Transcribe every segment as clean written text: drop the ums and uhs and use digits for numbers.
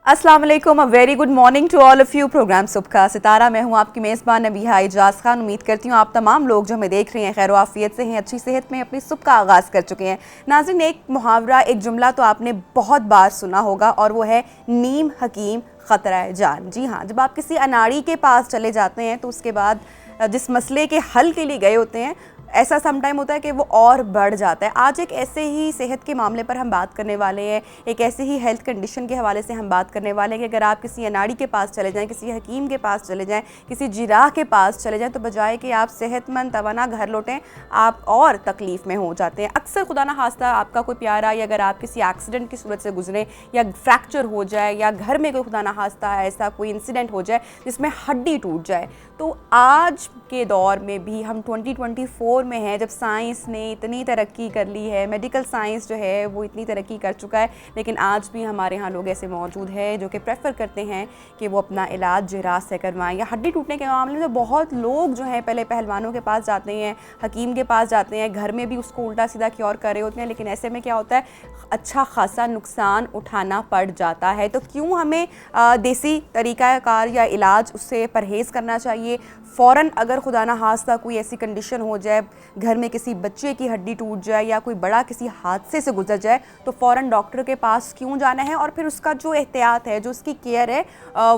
अस्सलाम वालेकुम, a very good morning to all of you. Program सुबह का सितारा, मैं हूं आपकी मेज़बान नबीहा इजाज़ खान। उम्मीद करती हूं आप तमाम लोग जो हमें देख रहे हैं खैर आफियत से हैं, अच्छी सेहत में अपनी सुबह का आगाज़ कर चुके हैं। नाज़रीन, एक मुहावरा, एक जुमला तो आपने बहुत बार सुना होगा और वो है नीम हकीम ख़तरा है जान। जी हाँ, जब आप किसी अनाड़ी के पास चले जाते हैं तो उसके बाद जिस मसले के हल के लिए गए होते हैं, ऐसा सम टाइम होता है कि वो और बढ़ जाता है। आज एक ऐसे ही सेहत के मामले पर हम बात करने वाले हैं, एक ऐसे ही हेल्थ कंडीशन के हवाले से हम बात करने वाले हैं कि अगर आप किसी अनाड़ी के पास चले जाएं, किसी हकीम के पास चले जाएं, किसी जिराह के पास चले जाएं, तो बजाय कि आप सेहतमंद तवाना घर लौटें, आप और तकलीफ़ में हो जाते हैं। अक्सर खुदा ना खास्ता आपका कोई प्यारा, या अगर आप किसी एक्सीडेंट की सूरत से गुजरें, या फ्रैक्चर हो जाए, या घर में कोई खुदा ना खास्ता ऐसा कोई इंसिडेंट हो जाए जिसमें हड्डी टूट जाए, तो आज के दौर में भी हम 2024 में हैं, जब साइंस ने इतनी तरक्की कर ली है, मेडिकल साइंस जो है वो इतनी तरक्की कर चुका है, लेकिन आज भी हमारे यहाँ लोग ऐसे मौजूद हैं जो कि प्रेफर करते हैं कि वो अपना इलाज जिराह से करवाएं। या हड्डी टूटने के मामले में तो बहुत लोग जो हैं पहले पहलवानों के पास जाते हैं, हकीम के पास जाते हैं, घर में भी उसको उल्टा सीधा क्योर कर रहे होते हैं, लेकिन ऐसे में क्या होता है, अच्छा खासा नुकसान उठाना पड़ जाता है। तो क्यों हमें देसी तरीक़ाकार या इलाज उससे परहेज़ करना चाहिए? फ़ौरन अगर खुदा ना खास्ता कोई ऐसी कंडीशन हो जाए, घर में किसी बच्चे की हड्डी टूट जाए या कोई बड़ा किसी हादसे से गुजर जाए, तो फ़ौरन डॉक्टर के पास क्यों जाना है, और फिर उसका जो एहतियात है, जो उसकी केयर है,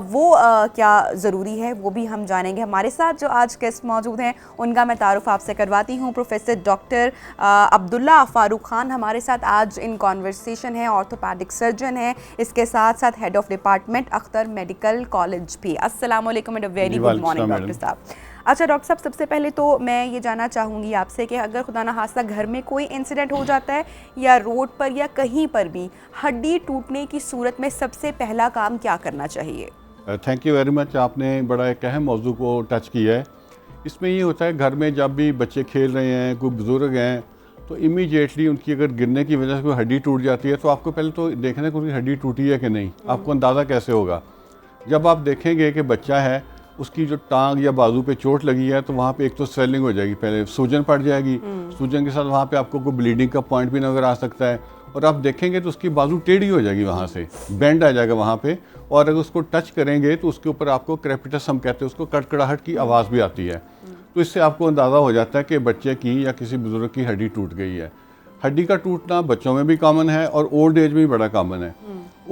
वो क्या ज़रूरी है, वो भी हम जानेंगे। हमारे साथ जो आज गेस्ट मौजूद हैं उनका मैं तारुफ़ आपसे करवाती हूँ। प्रोफेसर डॉक्टर अब्दुल्ला फ़ारूक ख़ान हमारे साथ आज इन कॉन्वर्सेशन है, ऑर्थोपैडिक सर्जन है, इसके साथ साथ head of department Akhtar medical college भी। अस्सलाम वालेकुम and very good morning doctor साहब। अच्छा डॉक्टर साहब, सबसे पहले तो मैं ये जानना चाहूँगी आपसे कि अगर खुदा ना खास्ता घर में कोई इंसिडेंट हो जाता है या रोड पर या कहीं पर भी हड्डी टूटने की सूरत में सबसे पहला काम क्या करना चाहिए? Thank you very much. आपने बड़ा एक अहम मौजू को टच किया है। इसमें ये होता है, घर में जब भी बच्चे खेल रहे हैं, कोई बुज़ुर्ग हैं, तो इमीडिएटली उनकी अगर गिरने की वजह से कोई हड्डी टूट जाती है, तो आपको पहले तो देखना है कि उनकी हड्डी टूटी है कि नहीं। आपको अंदाज़ा कैसे होगा? जब आप देखेंगे कि बच्चा है, उसकी जो टांग या बाजू पे चोट लगी है, तो वहाँ पे एक तो स्वेलिंग हो जाएगी, पहले सूजन पड़ जाएगी। सूजन के साथ वहाँ पे आपको कोई ब्लीडिंग का पॉइंट भी नज़र आ सकता है, और आप देखेंगे तो उसकी बाजू टेढ़ी हो जाएगी, वहाँ से बेंड आ जाएगा वहाँ पे, और अगर उसको टच करेंगे तो उसके ऊपर आपको क्रेपिटस हम कहते हैं, उसको कड़कड़ाहट की आवाज़ भी आती है। तो इससे आपको अंदाज़ा हो जाता है कि बच्चे की या किसी बुज़ुर्ग की हड्डी टूट गई है। हड्डी का टूटना बच्चों में भी कॉमन है और ओल्ड एज में भी बड़ा कॉमन है।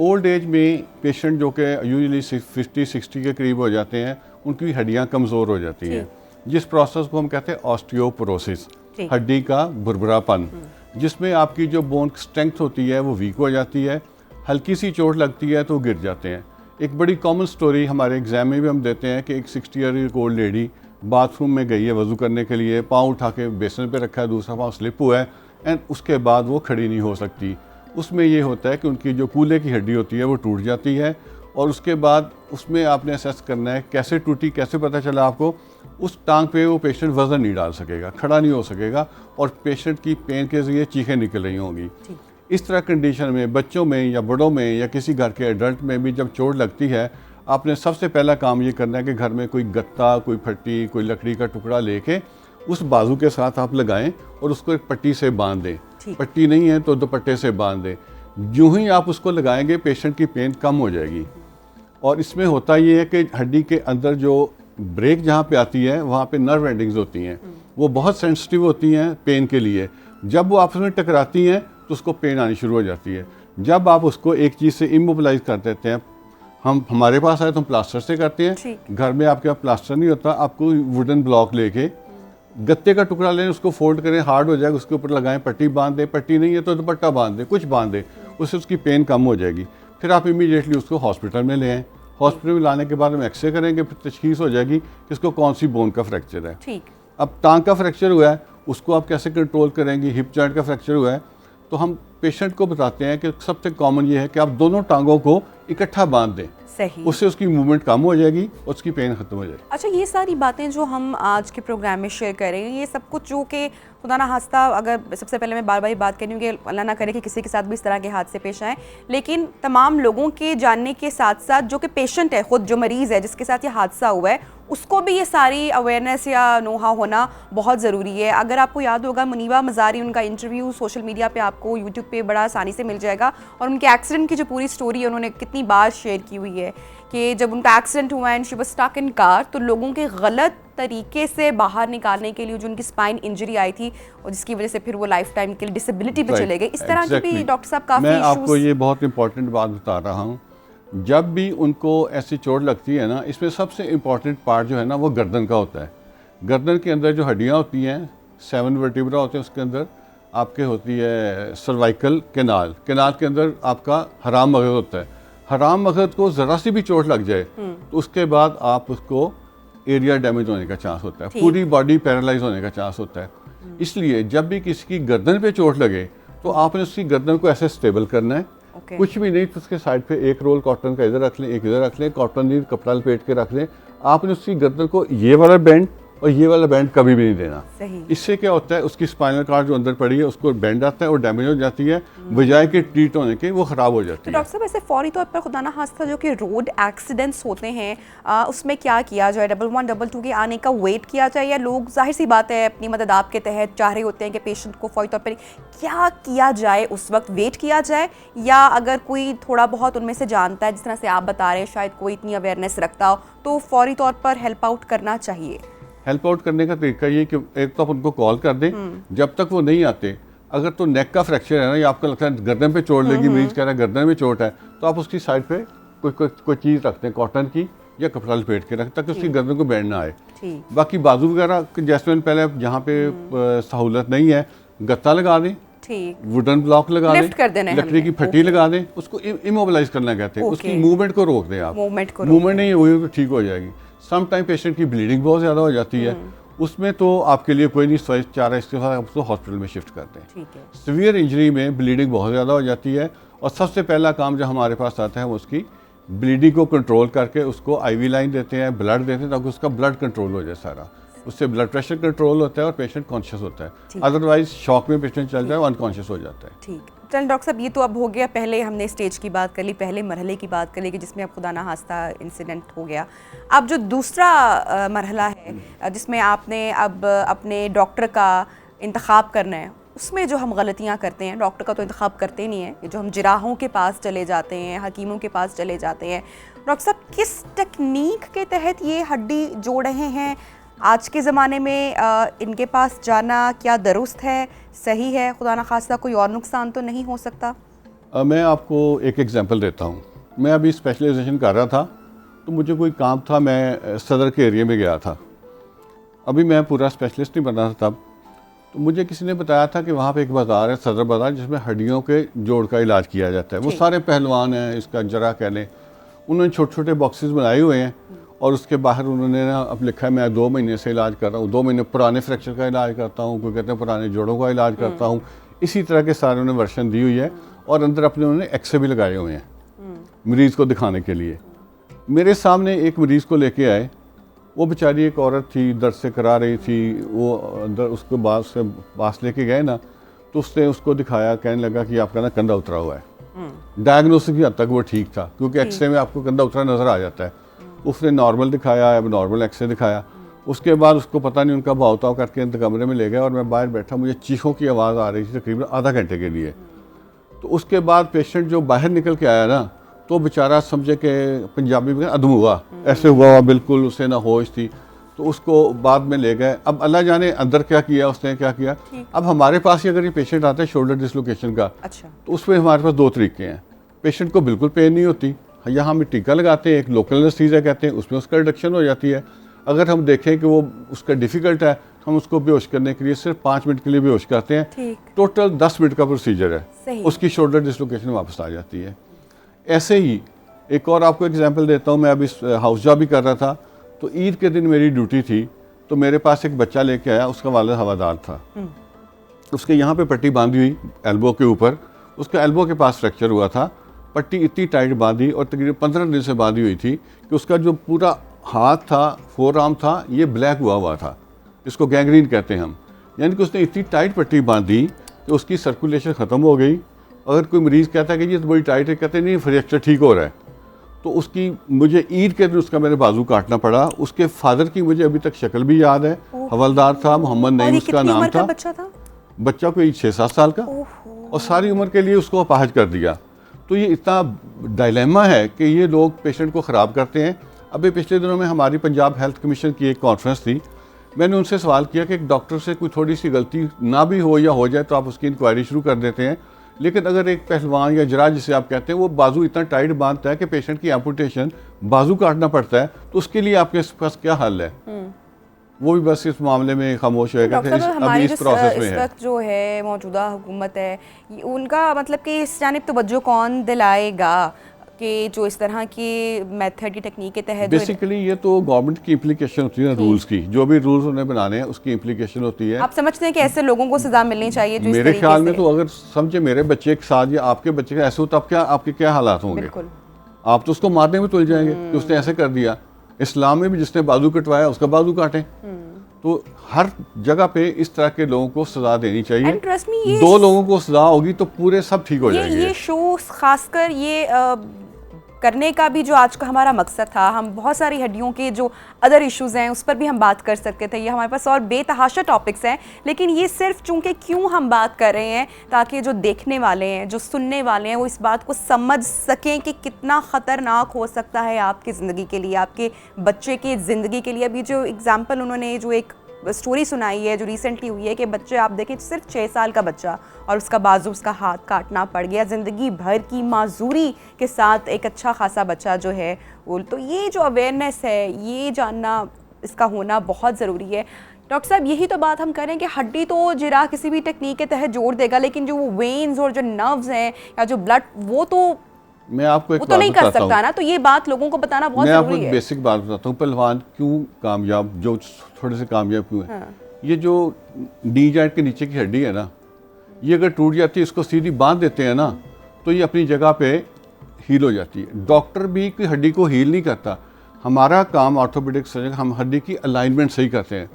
ओल्ड एज में पेशेंट जो कि यूजुअली 50-60 के करीब हो जाते हैं, उनकी हड्डियां कमज़ोर हो जाती हैं, जिस प्रोसेस को हम कहते हैं ऑस्टियोपोरोसिस, हड्डी का भुरभुरापन, जिसमें आपकी जो बोन स्ट्रेंथ होती है वो वीक हो जाती है। हल्की सी चोट लगती है तो गिर जाते हैं। एक बड़ी कॉमन स्टोरी हमारे एग्ज़ाम में भी हम देते हैं कि एक 60 ईयर ओल्ड लेडी बाथरूम में गई है वज़ू करने के लिए, पाँव उठा के बेसन पे रखा है, दूसरा पाँव स्लिप हुआ है, एंड उसके बाद वो खड़ी नहीं हो सकती। उसमें ये होता है कि उनकी जो कूल्हे की हड्डी होती है वो टूट जाती है, और उसके बाद उसमें आपने असेस करना है कैसे टूटी, कैसे पता चला आपको। उस टांग पे वो पेशेंट वज़न नहीं डाल सकेगा, खड़ा नहीं हो सकेगा, और पेशेंट की पेन के ज़रिए चीखें निकल रही होंगी। इस तरह कंडीशन में बच्चों में या बड़ों में या किसी घर के एडल्ट में भी जब चोट लगती है, आपने सबसे पहला काम ये करना है कि घर में कोई गत्ता, कोई फट्टी, कोई लकड़ी का टुकड़ा लेके उस बाजू के साथ आप लगाएं और उसको एक पट्टी से बांध दें। पट्टी नहीं है तो दुपट्टे से बांध दें। यूँ ही आप उसको लगाएंगे, पेशेंट की पेन कम हो जाएगी। और इसमें होता ये है कि हड्डी के अंदर जो ब्रेक जहाँ पे आती है, वहाँ पे नर्व एंडिंग्स होती हैं, वो बहुत सेंसिटिव होती हैं पेन के लिए। जब वो आपस में टकराती हैं तो उसको पेन आनी शुरू हो जाती है। जब आप उसको एक चीज़ से इमोबिलाइज कर देते हैं, हमारे पास आए तो हम प्लास्टर से करते हैं, घर में आपके पास प्लास्टर नहीं होता, आपको वुडन ब्लॉक लेके गत्ते का टुकड़ा लें, उसको फोल्ड करें, हार्ड हो जाएगा, उसके ऊपर लगाएं, पट्टी बांध दें, पट्टी नहीं है तो दुपट्टा बांध दें, कुछ बांध दें, उससे उसकी पेन कम हो जाएगी। फिर आप इमीडिएटली उसको हॉस्पिटल में ले आएँ। हॉस्पिटल में लाने के बाद हम एक्सरे करेंगे, फिर तशखीस हो जाएगी कि इसको कौन सी बोन का फ्रैक्चर है। ठीक। अब टांग का फ्रैक्चर हुआ है, उसको आप कैसे कंट्रोल करेंगे? हिप जॉइंट का फ्रैक्चर हुआ है तो हम पेशेंट को बताते हैं कि सबसे कॉमन ये है कि आप दोनों टांगों को इकट्ठा बांध दें, सही। उससे उसकी मूवमेंट कम हो जाएगी, उसकी पेन खत्म हो जाएगी। अच्छा, ये सारी बातें जो हम आज के प्रोग्राम में शेयर कर रहे हैं, ये सब कुछ जो कि खुदा ना खास्ता, अगर सबसे पहले मैं बार बार बात कर रही हूँ कि अल्लाह ना करे कि किसी के साथ भी इस तरह के हादसे पेश आएँ, लेकिन तमाम लोगों के जानने के साथ साथ जो कि पेशेंट है, खुद जो मरीज़ है जिसके साथ ये हादसा हुआ है, उसको भी ये सारी अवेयरनेस या नोहा होना बहुत ज़रूरी है। अगर आपको याद होगा, मुनीबा मज़ारी, उनका इंटरव्यू सोशल मीडिया पे आपको यूट्यूब पे बड़ा आसानी से मिल जाएगा, और उनके एक्सीडेंट की जो पूरी स्टोरी है उन्होंने कितनी बार शेयर की हुई है कि जब उनका एक्सीडेंट हुआ and she was stuck in car, तो लोगों के गलत तरीके से बाहर निकालने के लिए जो उनकी स्पाइन इंजरी आई थी और जिसकी वजह से फिर वो लाइफ टाइम के लिए डिसेबिलिटी पे चले गए, इस तरह की भी डॉक्टर साहब काफ़ी मैं आपको ये बहुत इंपॉर्टेंट बात बता रहा हूँ। जब भी उनको ऐसी चोट लगती है ना, इसमें सबसे इम्पॉर्टेंट पार्ट जो है ना वो गर्दन का होता है। गर्दन के अंदर जो हड्डियाँ होती हैं, 7 वर्टिब्रा होते हैं, उसके अंदर आपके होती है सर्वाइकल कैनाल के अंदर आपका हराम मगज़ होता है। हराम मगज़ को ज़रा सी भी चोट लग जाए तो उसके बाद आप उसको एरिया डैमेज होने का चांस होता है, पूरी बॉडी पैरालाइज होने का चांस होता है। इसलिए जब भी किसी की गर्दन पे चोट लगे तो आपने उसकी गर्दन को ऐसे स्टेबल करना है। कुछ भी नहीं तो उसके साइड पे एक रोल कॉटन का इधर रख लें, एक इधर रख लें, कॉटन नहीं कपड़ा लपेट के रख लें। आपने उसकी गर्दन को ये वाला बैंड और ये वाला बैंड कभी भी नहीं देना। इससे क्या होता है, उसकी स्पाइनल कार्ड जो अंदर पड़ी है उसको बैंड आता है और डैमेज हो जाती है, बजाय के ट्रीट होने के वो ख़राब हो जाती है। तो डॉक्टर साहब, ऐसे फौरी तौर पर खुदा ना खास्ता जो कि रोड एक्सीडेंट्स होते हैं, उसमें क्या किया जाए? 11 2 के आने का वेट किया जाए, या लोग जाहिर सी बात है अपनी मदद आपके तहत चाह रहे होते हैं कि पेशेंट को फौरी तौर पर क्या किया जाए, उस वक्त वेट किया जाए, या अगर कोई थोड़ा बहुत उनमें से जानता है, जिस तरह से आप बता रहे हैं, शायद कोई इतनी अवेयरनेस रखता हो, तो फौरी तौर पर हेल्प आउट करना चाहिए? हेल्प आउट करने का तरीका ये कि एक तो आप उनको कॉल कर दें, जब तक वो नहीं आते। अगर तो नेक का फ्रैक्चर है ना, या आपको लगता है गर्दन पे चोट लगी, मरीज कह रहा है गर्दन में चोट है, तो आप उसकी साइड पे कोई चीज़ रखते हैं, कॉटन की या कपड़ा लपेट के रख, ताकि उसकी गर्दन को बैंड ना आए। बाकी बाजू वगैरह जैसे पहले जहाँ पे सहूलत नहीं है, गत्ता लगा दें, वुडन ब्लॉक लगा दें, लकड़ी की फट्टी लगा दें, उसको इमोबिलाइज करना कहते हैं, उसकी मूवमेंट को रोक दें आप। मूवमेंट नहीं हुई तो ठीक हो जाएगी। सम टाइम पेशेंट की ब्लीडिंग बहुत ज़्यादा हो जाती है, उसमें तो आपके लिए कोई नहीं चाह रहा, इसके साथ उसको हॉस्पिटल में शिफ्ट करते हैं। सीवियर इंजरी में ब्लीडिंग बहुत ज़्यादा हो जाती है, और सबसे पहला काम जो हमारे पास आता है वो उसकी ब्लीडिंग को कंट्रोल करके उसको IV लाइन देते हैं, ब्लड देते हैं, ताकि उसका ब्लड कंट्रोल हो जाए सारा। उससे ब्लड प्रेशर कंट्रोल होता है और पेशेंट कॉन्शियस होता है। अदरवाइज शॉक में पेशेंट चल जाए, अनकॉन्शियस हो जाता है। ठीक, चल डॉक्टर साहब, ये तो अब हो गया, पहले हमने स्टेज की बात कर ली, पहले मरहले की बात कर ली कि जिसमें अब खुदा ना खास्ता इंसिडेंट हो गया। अब जो दूसरा मरहला है जिसमें आपने अब अपने डॉक्टर का इंतखाब करना है, उसमें जो हम गलतियां करते हैं, डॉक्टर का तो इंतखाब करते नहीं है, जो हम जिराहों के पास चले जाते हैं, हकीमों के पास चले जाते हैं। डॉक्टर साहब, किस टेक्निक के तहत ये हड्डी जोड़ रहे हैं? आज के ज़माने में इनके पास जाना क्या दुरुस्त है, सही है? खुदा ना खास्ता कोई और नुकसान तो नहीं हो सकता? मैं आपको एक एग्जांपल देता हूँ। मैं अभी स्पेशलाइजेशन कर रहा था, तो मुझे कोई काम था, मैं सदर के एरिया में गया था। अभी मैं पूरा स्पेशलिस्ट नहीं बना था तब, तो मुझे किसी ने बताया था कि वहाँ पे एक बाज़ार है, सदर बाज़ार, जिसमें हड्डियों के जोड़ का इलाज किया जाता है। वो सारे पहलवान हैं, इसका जरा कह लें, उन्होंने छोटे छोटे बॉक्सेस बनाए हुए हैं, और उसके बाहर उन्होंने ना अब लिखा है मैं 2 महीने से इलाज कर रहा हूँ, 2 महीने पुराने फ्रैक्चर का इलाज करता हूँ, कोई कहते हैं पुराने जोड़ों का इलाज करता हूँ। इसी तरह के सारे उन्होंने वर्शन दी हुई है, और अंदर अपने उन्होंने एक्सरे भी लगाए हुए हैं मरीज़ को दिखाने के लिए। मेरे सामने एक मरीज़ को लेके आए, वो बेचारी एक औरत थी, दर्द से करा रही थी। वो अंदर उसको पास लेके गए ना, तो उसने उसको दिखाया, कहने लगा कि आपका ना कंधा उतरा हुआ है। डायग्नोसिस की हद तक वो ठीक था, क्योंकि एक्सरे में आपको कंधा उतरा नज़र आ जाता है। उसने नॉर्मल दिखाया, अब नॉर्मल एक्सरे दिखाया। उसके बाद उसको पता नहीं, उनका भाव ताव करके अंदर कमरे में ले गए, और मैं बाहर बैठा, मुझे चीखों की आवाज़ आ रही थी तकरीबन आधा घंटे के लिए। तो उसके बाद पेशेंट जो बाहर निकल के आया ना, तो बेचारा समझे कि पंजाबी में अदम हुआ, ऐसे हुआ बिल्कुल, उसे ना होश थी। तो उसको बाद में ले गए। अब अल्लाह जाने अंदर क्या किया उसने, क्या किया। अब हमारे पास ही अगर ये पेशेंट आता है शोल्डर डिसलोकेशन का, तो उसमें हमारे पास 2 तरीके हैं। पेशेंट को बिल्कुल पेन नहीं होती, यहाँ हम टीका लगाते हैं, एक लोकल एनेस्थीसिया कहते हैं, उसमें उसका रिडक्शन हो जाती है। अगर हम देखें कि वो उसका डिफ़िकल्ट है, हम उसको बेहोश करने के लिए सिर्फ 5 मिनट के लिए बेहोश करते हैं। टोटल 10 मिनट का प्रोसीजर है, उसकी शोल्डर डिसलोकेशन वापस आ जाती है। ऐसे ही एक और आपको एग्जांपल देता हूँ। मैं अभी हाउस जॉब भी कर रहा था, तो ईद के दिन मेरी ड्यूटी थी, तो मेरे पास एक बच्चा लेके आया, उसका वालिद हवादार था। उसके यहाँ पे पट्टी बांधी हुई एल्बो के ऊपर, उसका एल्बो के पास फ्रैक्चर हुआ था, पट्टी इतनी टाइट बांधी और तकरीबन 15 दिन से बांधी हुई थी कि उसका जो पूरा हाथ था, फोर आर्म था, ये ब्लैक हुआ था। इसको गैंग्रीन कहते हैं हम। यानी कि उसने इतनी टाइट पट्टी बांधी कि उसकी सर्कुलेशन ख़त्म हो गई। अगर कोई मरीज़ कहता है कि ये तो बड़ी टाइट है, कहते नहीं फ्रैक्चर ठीक हो रहा है। तो उसकी मुझे ईद के दिन उसका मैंने बाजू काटना पड़ा। उसके फादर की मुझे अभी तक शक्ल भी याद है, हवलदार था, मोहम्मद नईम उसका नाम था। बच्चा कोई 6-7 साल का, और सारी उम्र के लिए उसको अपाहज कर दिया। तो ये इतना डायलेमा है कि ये लोग पेशेंट को ख़राब करते हैं। अभी पिछले दिनों में हमारी पंजाब हेल्थ कमीशन की एक कॉन्फ्रेंस थी। मैंने उनसे सवाल किया कि एक डॉक्टर से कोई थोड़ी सी गलती ना भी हो या हो जाए तो आप उसकी इंक्वायरी शुरू कर देते हैं, लेकिन अगर एक पहलवान या जरा जिसे आप कहते हैं वो बाजू इतना टाइट बांधता है कि पेशेंट की एम्पुटेशन, बाजू काटना पड़ता है, तो उसके लिए आपके पास क्या हल है? वो भी बस इस मामले में खामोश है। डॉक्टर साहब, हमारी इस वक्त जो है मौजूदा हुकूमत है, उनका मतलब कि इस जानिब तवज्जो कौन दिलाएगा कि जो इस तरह की मेथड की टेक्निक के तहत बेसिकली ये तो गवर्नमेंट की इम्प्लीकेशन होती है ना, रूल्स की। जो भी रूल्स उन्हें बनाने हैं उसकी इम्प्लीकेशन होती है। आप समझते हैं कि ऐसे लोगों को सजा मिलनी चाहिए जो मेरे ख्याल में तो अगर समझे मेरे बच्चे के साथ या आपके बच्चे का ऐसे हो तो आप क्या, आपके क्या हालात होंगे? आप तो उसको मारने में तुल जाएंगे कि उसने ऐसे कर दिया। इस्लाम में भी जिसने बाजू कटवाया उसका बाजू काटें। तो हर जगह पे इस तरह के लोगों को सजा देनी चाहिए। 2 लोगों को सजा होगी तो पूरे सब ठीक हो जाएंगे। ये शो खासकर ये करने का भी जो आज का हमारा मकसद था, हम बहुत सारी हड्डियों के जो अदर इश्यूज़ हैं उस पर भी हम बात कर सकते थे। ये हमारे पास और बेतहाशा टॉपिक्स हैं, लेकिन ये सिर्फ चूंकि क्यों हम बात कर रहे हैं ताकि जो देखने वाले हैं, जो सुनने वाले हैं, वो इस बात को समझ सकें कि कितना ख़तरनाक हो सकता है आपकी ज़िंदगी के लिए, आपके बच्चे की ज़िंदगी के लिए। अभी जो एग्जाम्पल उन्होंने जो एक स्टोरी सुनाई है जो रिसेंटली हुई है कि बच्चे, आप देखें सिर्फ 6 साल का बच्चा और उसका बाजू, उसका हाथ काटना पड़ गया, ज़िंदगी भर की माजूरी के साथ एक अच्छा खासा बच्चा जो है वो। तो ये जो अवेयरनेस है, ये जानना, इसका होना बहुत ज़रूरी है। डॉक्टर साहब, यही तो बात हम करें कि हड्डी तो जिरा किसी भी टेक्निक के तहत जोड़ देगा, लेकिन जो वो वेन्स और जो नर्व्स हैं या जो ब्लड, वो तो मैं आपको एक वो तो नहीं कर सकता ना। तो ये बात लोगों को बताना बहुत ज़रूरी है। मैं आपको बेसिक बात बताता हूँ, पहलवान क्यों कामयाब, जो थोड़े से कामयाब क्यों है। ये जो नी जॉइंट के नीचे की हड्डी है ना, ये अगर टूट जाती है, इसको सीधी बांध देते हैं ना, तो ये अपनी जगह पे हील हो जाती है। डॉक्टर भी कोई हड्डी को हील नहीं करता। हमारा काम ऑर्थोपेडिक सर्जन, हम हड्डी की अलाइनमेंट सही करते हैं।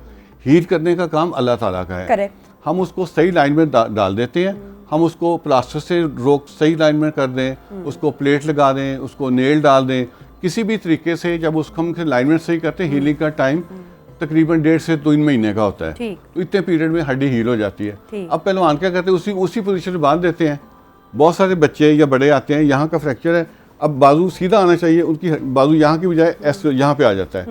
हील करने का काम अल्लाह ताला का है। करेक्ट। हम उसको सही लाइन में डाल देते हैं। हम उसको प्लास्टर से रोक सही लाइन में कर दें, उसको प्लेट लगा दें, उसको नेल डाल दें, किसी भी तरीके से। जब उसको हम लाइनमेंट सही करते हैं, हीलिंग का टाइम तकरीबन 1.5 से 3 महीने का होता है। तो इतने पीरियड में हड्डी हील हो जाती है। अब पहलवान क्या करते हैं, उसी पोजीशन में बांध देते हैं। बहुत सारे बच्चे या बड़े आते हैं, यहाँ का फ्रैक्चर है, अब बाजू सीधा आना चाहिए, उनकी बाजू यहाँ की बजाय ऐसे यहाँ पे आ जाता है।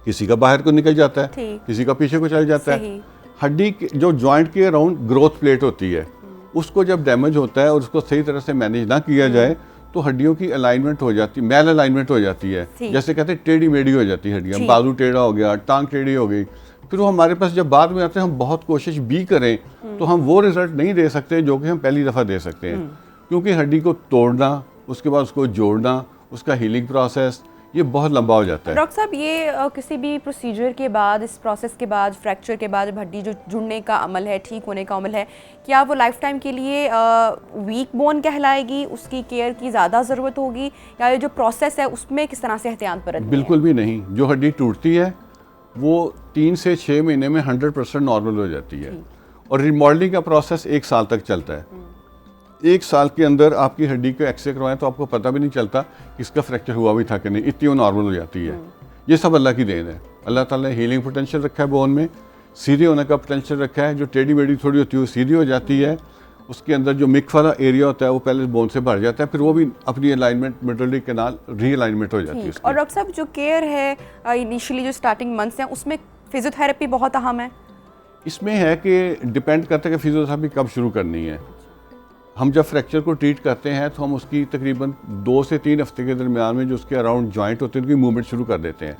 किसी का बाहर को निकल जाता है, किसी का पीछे को चल जाता है। हड्डी जो जॉइंट के अराउंड ग्रोथ प्लेट होती है, उसको जब डैमेज होता है और उसको सही तरह से मैनेज ना किया जाए तो हड्डियों की अलाइनमेंट हो जाती है, मैल अलाइनमेंट हो जाती है। जैसे कहते हैं टेढ़ी मेढ़ी हो जाती है हड्डियाँ, बाजू टेढ़ा हो गया, टांग टेढ़ी हो गई। फिर वो हमारे पास जब बाद में आते हैं, हम बहुत कोशिश भी करें तो हम वो रिजल्ट नहीं दे सकते जो कि हम पहली दफ़ा दे सकते हैं, क्योंकि हड्डी को तोड़ना, उसके बाद उसको जोड़ना, उसका हीलिंग प्रोसेस, ये बहुत लंबा हो जाता है। डॉक्टर साहब, ये किसी भी प्रोसीजर के बाद, इस प्रोसेस के बाद, फ्रैक्चर के बाद, जब हड्डी जो जुड़ने का अमल है, ठीक होने का अमल है, क्या वो लाइफ टाइम के लिए वीक बोन कहलाएगी? उसकी केयर की ज़्यादा ज़रूरत होगी, या ये जो प्रोसेस है उसमें किस तरह से एहतियात बरतनी है? बिल्कुल भी नहीं। जो हड्डी टूटती है वो 3 से 6 महीने में 100% नॉर्मल हो जाती है, और रिमॉडलिंग का प्रोसेस 1 साल तक चलता है। 1 साल के अंदर आपकी हड्डी को एक्सरे करवाएं तो आपको पता भी नहीं चलता कि इसका फ्रैक्चर हुआ भी था कि नहीं, इतनी वो नॉर्मल हो जाती है। ये सब अल्लाह की देन है। अल्लाह ताला ने हीलिंग पोटेंशियल रखा है बोन में, सीधे होने का पोटेंशियल रखा है। जो टेढ़ी मेढ़ी थोड़ी होती है वो सीधी हो जाती है। उसके अंदर जो मिक वाला एरिया होता है वो पहले बोन से भर जाता है, फिर वो भी अपनी अलाइनमेंट मेडुलरी कैनाल रीअलाइनमेंट हो जाती है। और डॉक्टर साहब, जो केयर है इनिशियली जो स्टार्टिंग मंथ्स हैं, उसमें फिजियोथेरेपी बहुत अहम है। इसमें है कि डिपेंड करता है कि फिजियोथेरेपी कब शुरू करनी है। हम जब फ्रैक्चर को ट्रीट करते हैं तो हम उसकी तकरीबन 2 से 3 हफ्ते के दरमियान में जो उसके अराउंड जॉइंट होते हैं उनकी मूवमेंट शुरू कर देते हैं।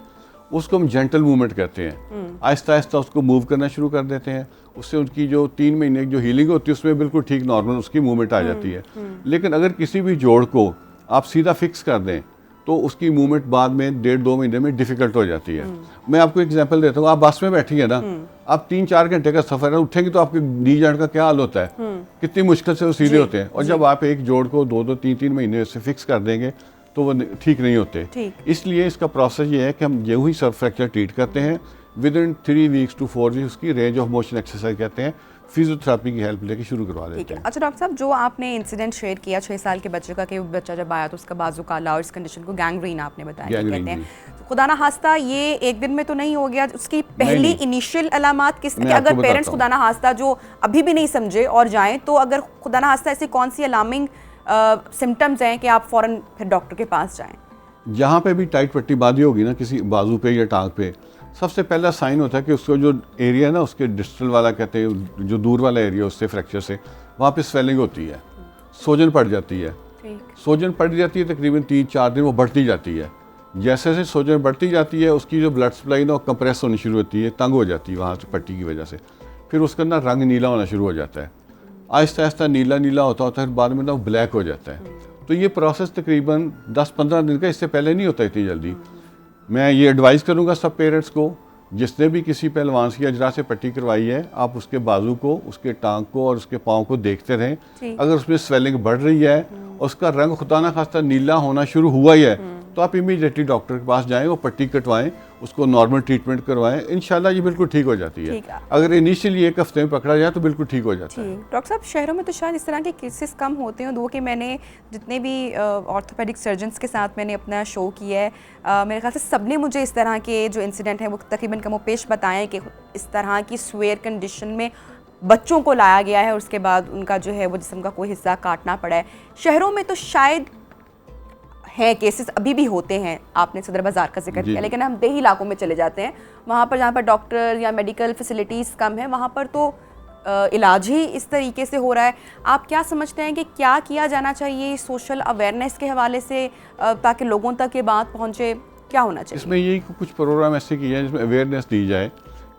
उसको हम जेंटल मूवमेंट कहते हैं। आहिस्ता आहिस्ता उसको मूव करना शुरू कर देते हैं। उससे उनकी जो 3 महीने की जो हीलिंग होती है उसमें बिल्कुल ठीक नॉर्मल उसकी मूवमेंट आ जाती है। लेकिन अगर किसी भी जोड़ को आप सीधा फिक्स कर दें तो उसकी मूवमेंट बाद में 1.5-2 महीने में डिफ़िकल्ट हो जाती है। मैं आपको एग्जांपल देता हूँ। आप बस में बैठी है ना, आप 3-4 घंटे का सफ़र है, उठेंगे तो आपके नी जॉइंट का क्या हाल होता है कितनी मुश्किल से वो सीधे होते हैं, और जब आप एक जोड़ को 2-3 महीने से फिक्स कर देंगे तो वो ठीक नहीं होते। इसलिए इसका प्रोसेस ये है कि हम जो ही सर्फ फ्रैक्चर ट्रीट करते हैं, with in 3 weeks to 4 weeks उसकी रेंज ऑफ मोशन एक्सरसाइज कहते हैं, फिजियोथेरेपी की हेल्प लेके शुरू करवा देते हैं। अच्छा डॉक्टर साहब, जो आपने इंसिडेंट शेयर किया 6 साल के बच्चे का, कि वो बच्चा जब आया तो उसका बाजू काला और इस कंडीशन को गैंग्रीन आपने बताया कहते हैं, तो खुदा ना खास्ता ये एक दिन में तो नहीं हो गया, उसकी पहली इनिशियल अलामात किस, कि अगर पेरेंट्स खुदा ना खास्ता जो अभी भी नहीं समझे और जाएं, तो अगर खुदा ना खास्ता ऐसी कौन सी अलार्मिंग सिम्टम्स हैं कि आप फौरन फिर डॉक्टर के पास जाएं? जहाँ पे भी टाइट पट्टी बांधी होगी ना किसी बाजू पे या टांग पे, सबसे पहला साइन होता है कि उसको जो एरिया है ना, उसके डिस्टल वाला कहते हैं, जो दूर वाला एरिया उससे फ्रैक्चर से, वहाँ पे स्वेलिंग होती है, सोजन पड़ जाती है। सोजन पड़ जाती है तकरीबन 3-4 दिन वो बढ़ती जाती है। जैसे जैसे सोजन बढ़ती जाती है उसकी जो ब्लड सप्लाई ना कंप्रेस होनी शुरू होती है, तंग हो जाती है वहाँ से पट्टी की वजह से, फिर उसका ना रंग नीला होना शुरू हो जाता है, आहिस्ता आहिस्ता नीला नीला होता है, बाद में ना वो ब्लैक हो जाता है। तो ये प्रोसेस तकरीबन 10-15 दिन का, इससे पहले नहीं होता इतनी जल्दी। मैं ये एडवाइस करूंगा सब पेरेंट्स को, जिसने भी किसी पहलवान की अजरा से पट्टी करवाई है, आप उसके बाजू को, उसके टांग को और उसके पाँव को देखते रहें। अगर उसमें स्वेलिंग बढ़ रही है और उसका रंग खुदा ना खास्ता नीला होना शुरू हुआ ही है, तो आप इमीडिएटली डॉक्टर के पास जाएं, वो पट्टी कटवाएं, उसको नॉर्मल ट्रीटमेंट करवाएं, इंशाल्लाह ये बिल्कुल ठीक हो जाती है। अगर इनिशियली 1 हफ्ते में पकड़ा जाए तो बिल्कुल ठीक हो जाता है। डॉक्टर साहब, शहरों में तो शायद इस तरह के केसेस कम होते हैं, दो कि मैंने जितने भी ऑर्थोपेडिक सर्जन्स के साथ मैंने अपना शो किया है, मेरे ख्याल से सबने मुझे इस तरह के जो इंसिडेंट हैं वो तकरीबन कमोपेश बताएं कि इस तरह की स्वेयर कंडीशन में बच्चों को लाया गया है और उसके बाद उनका जो है वो जिस्म का कोई हिस्सा काटना पड़ा है। शहरों में तो शायद हैं केसेस, अभी भी होते हैं, आपने सदर बाज़ार का जिक्र किया, लेकिन हम देही इलाकों में चले जाते हैं, वहाँ पर जहाँ पर डॉक्टर या मेडिकल फैसिलिटीज़ कम है, वहाँ पर तो इलाज ही इस तरीके से हो रहा है। आप क्या समझते हैं कि क्या किया जाना चाहिए सोशल अवेयरनेस के हवाले से, ताकि लोगों तक ये बात पहुँचे, क्या होना चाहिए? इसमें यही कुछ प्रोग्राम ऐसे किए हैं जिसमें अवेयरनेस दी जाए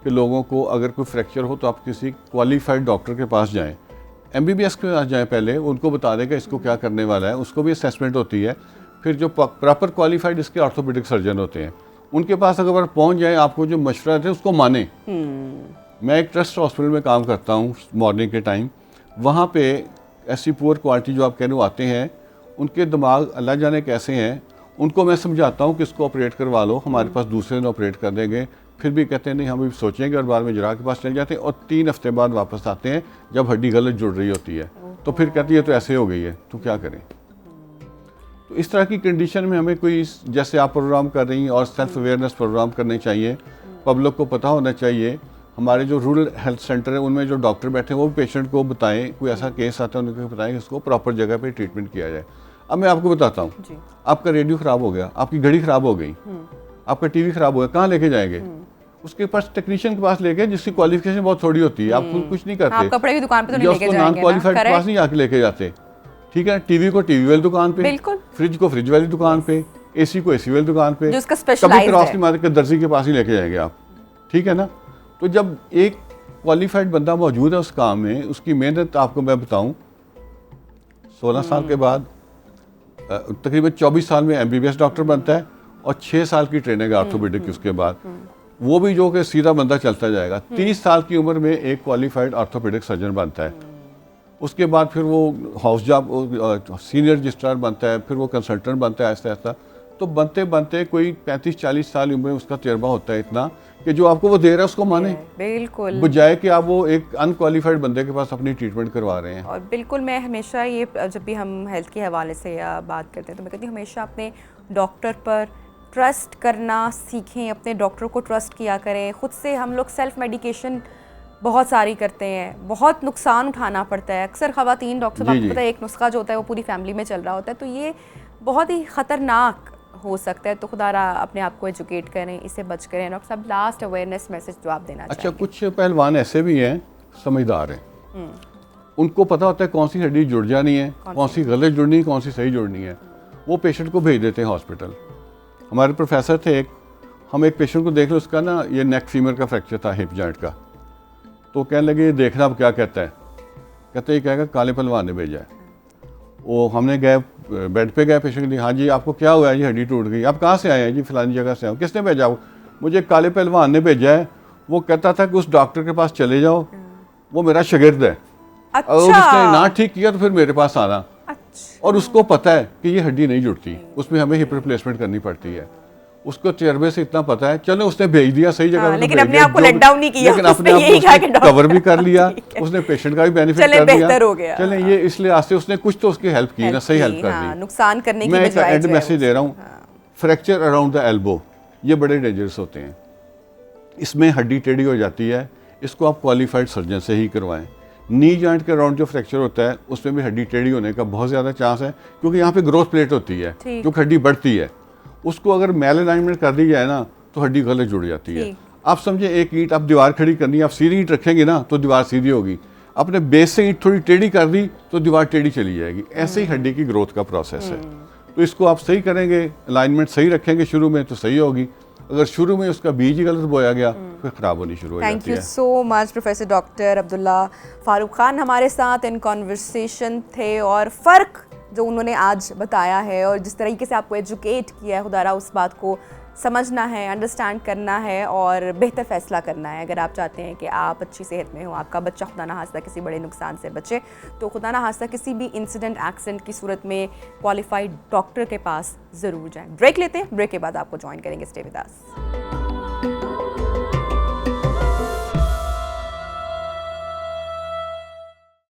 कि लोगों को अगर कोई फ्रैक्चर हो तो आप किसी क्वालिफाइड डॉक्टर के पास जाएँ, MBBS के पास जाएँ, पहले उनको बता दें कि इसको क्या करने वाला है, उसको भी असेसमेंट होती है। फिर जो प्रॉपर क्वालिफाइड इसके ऑर्थोपेडिक सर्जन होते हैं, उनके पास अगर पहुंच जाए, आपको जो मशवरा है उसको माने। मैं एक ट्रस्ट हॉस्पिटल में काम करता हूँ मॉर्निंग के टाइम, वहाँ पे ऐसी पुअर क्वालिटी जो आप कह रहे हो आते हैं, उनके दिमाग अल्लाह जाने कैसे हैं, उनको मैं समझाता हूँ कि इसको ऑपरेट करवा लो, हमारे पास दूसरे दिन ऑपरेट कर देंगे, फिर भी कहते हैं नहीं हम भी सोचेंगे, और बाद में जरा के पास चले जाते हैं और 3 हफ्ते बाद वापस आते हैं जब हड्डी गलत जुड़ रही होती है, तो फिर कहती है तो ऐसे हो गई है, तो क्या करें। तो इस तरह की कंडीशन में हमें कोई जैसे आप प्रोग्राम कर रही हैं और सेल्फ अवेयरनेस प्रोग्राम करने चाहिए, पब्लिक को पता होना चाहिए। हमारे जो रूरल हेल्थ सेंटर है उनमें जो डॉक्टर बैठे हैं वो भी पेशेंट को बताएं, कोई ऐसा केस आता है उनको बताएं कि उसको प्रॉपर जगह पे ट्रीटमेंट किया जाए। अब मैं आपको बताता हूँ, आपका रेडियो ख़राब हो गया, आपकी घड़ी ख़राब हो गई, आपका टीवी ख़राब हो गया, कहाँ लेके जाएंगे? उसके पास टेक्नीशियन के पास लेके, जिसकी क्वालिफिकेशन बहुत थोड़ी होती है, आप कुछ नहीं करते, कपड़े की दुकान पे तो नहीं लेके जाएंगे, नॉन क्वालिफाइड के पास नहीं आके लेके जाते, ठीक है। टीवी को टीवी वाली दुकान पे, फ्रिज को फ्रिज वाली दुकान पे, एसी को एसी वाली दुकान पे, कभी क्रॉस नहीं मार के दर्जी के पास ही लेके जाएंगे आप, ठीक है ना। तो जब एक क्वालिफाइड बंदा मौजूद है उस काम में, उसकी मेहनत आपको मैं बताऊं, 16 साल के बाद तकरीबन 24 साल में MBBS डॉक्टर बनता है और 6 साल की ट्रेनिंग है ऑर्थोपेडिक की, उसके बाद वो भी जो कि सीधा बंदा चलता जाएगा। 30 साल की उम्र में एक क्वालिफाइड ऑर्थोपेडिक सर्जन बनता है, उसके बाद फिर वो हाउस जॉब सीनियर रजिस्ट्रार बनता है, फिर वो कंसल्टेंट बनता है ऐसा ऐसा। तो बनते बनते कोई 35-40 साल उम्र में उसका तजर्बा होता है इतना कि जो आपको वो दे रहा है उसको माने, बिल्कुल, बजाय कि आप वो एक अनक्वालिफाइड बंदे के पास अपनी ट्रीटमेंट करवा रहे हैं। और बिल्कुल, मैं हमेशा ये, जब भी हम हेल्थ के हवाले से या बात करते हैं तो मैं कहती हूँ हमेशा अपने डॉक्टर पर ट्रस्ट करना सीखें, अपने डॉक्टर को ट्रस्ट किया करें। ख़ुद से हम लोग सेल्फ मेडिकेशन बहुत सारी करते हैं, बहुत नुकसान उठाना पड़ता है। अक्सर ख़वातीन डॉक्टर साहब, आपको पता है एक नुस्खा जो होता है वो पूरी फैमिली में चल रहा होता है, तो ये बहुत ही ख़तरनाक हो सकता है। तो खुदारा अपने आप को एजुकेट करें, इससे बच करें। डॉक्टर साहब, लास्ट अवेयरनेस मैसेज जो आप देना चाहेंगे? अच्छा, कुछ पहलवान ऐसे भी हैं समझदार हैं, उनको पता होता है कौन सी हड्डी जुड़ जानी है, कौन सी गलत जुड़नी है, कौन सी सही जुड़नी है, वो पेशेंट को भेज देते हैं हॉस्पिटल। हमारे प्रोफेसर थे एक, हम एक पेशेंट को देख लो, उसका ना ये नेक फीमर का फ्रैक्चर था, हिप जॉइंट का, तो कहने लगे देखना अब क्या कहता है, कहते ही कहेगा काले पहलवान ने भेजा है। वो हमने गए, बेड पे गए, पेशेंट ने, हाँ जी आपको क्या हुआ है? जी हड्डी टूट गई। आप कहाँ से आए हैं? जी फलानी जगह से आए। किसने भेजा? मुझे काले पहलवान ने भेजा है, वो कहता था कि उस डॉक्टर के पास चले जाओ, वो मेरा शागिर्द है, और उसने ना ठीक किया तो फिर मेरे पास आना। और उसको पता है कि ये हड्डी नहीं जुड़ती, उसमें हमें हिप रिप्लेसमेंट करनी पड़ती है। उसको तजर्बे से इतना पता है, चलो उसने भेज दिया सही जगह, लेकिन अपने आप को लेट डाउन नहीं किया, लेकिन अपने आप को कवर भी कर लिया, उसने पेशेंट का भी बेनिफिट कर लिया। चले ये इस लिहाज से उसने कुछ तो उसकी हेल्प की ना, सही हेल्प कर दी, नुकसान करने की मैं एक बजाय। एंड मैसेज दे रहा हूँ, फ्रैक्चर अराउंड द एल्बो ये बड़े डेंजरस होते हैं। इसमें हड्डी टेढ़ी हो जाती है, इसको आप क्वालिफाइड सर्जन से ही करवाएं। नी जॉइंट के अराउंड जो फ्रैक्चर होता है उसमें भी हड्डी टेढ़ी होने का बहुत ज़्यादा चांस है, क्योंकि यहाँ पे ग्रोथ प्लेट होती है जो हड्डी बढ़ती है, उसको अगर मेल अलाइनमेंट कर दी जाए ना तो हड्डी गलत जुड़ जाती है। आप समझे एक ईंट आप दीवार खड़ी करनी है, आप सीधी ईंट रखेंगे ना तो दीवार सीधी होगी, अपने बेस से ईंट थोड़ी टेढ़ी कर दी तो दीवार टेढ़ी चली जाएगी। ऐसे ही हड्डी की ग्रोथ का प्रोसेस है। तो इसको आप सही करेंगे, अलाइनमेंट सही रखेंगे शुरू में तो सही होगी, अगर शुरू में उसका बीज ही गलत बोया गया फिर खराब होनी शुरू हो जाती है। Thank you so much professor doctor Abdullah Farooq Khan हमारे साथ इन कॉन्वर्सेशन थे, और फ़र्क जो उन्होंने आज बताया है और जिस तरीके से आपको एजुकेट किया है, खुदारा उस बात को समझना है, अंडरस्टैंड करना है और बेहतर फैसला करना है। अगर आप चाहते हैं कि आप अच्छी सेहत में हो, आपका बच्चा खुदा ना खास्ता किसी बड़े नुकसान से बचे, तो खुदा ना खास्ता किसी भी इंसिडेंट एक्सीडेंट की सूरत में क्वालिफाइड डॉक्टर के पास ज़रूर जाएं। ब्रेक लेते हैं, ब्रेक के बाद आपको ज्वाइन करेंगे। Stay with us.